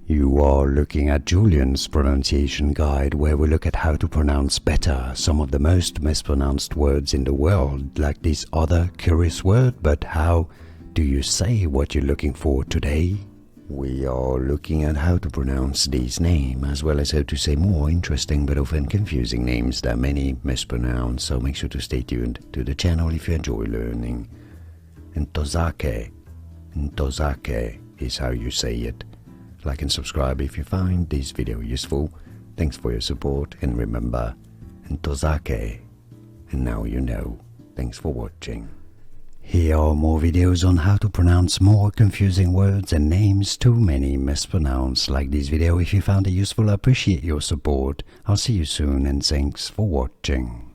You are looking at Julian's pronunciation guide, where we look at how to pronounce better some of the most mispronounced words in the world, like this other curious word. But how do you say what you're looking for today? We are looking at how to pronounce these names, as well as how to say more interesting but often confusing names that many mispronounce, so make sure to stay tuned to the channel if you enjoy learning. Ntozake. Ntozake is how you say it. Like and subscribe if you find this video useful. Thanks for your support, and remember, Ntozake. And now you know. Thanks for watching. Here are more videos on how to pronounce more confusing words and names too many mispronounced. Like this video if you found it useful. I appreciate your support. I'll see you soon, and thanks for watching.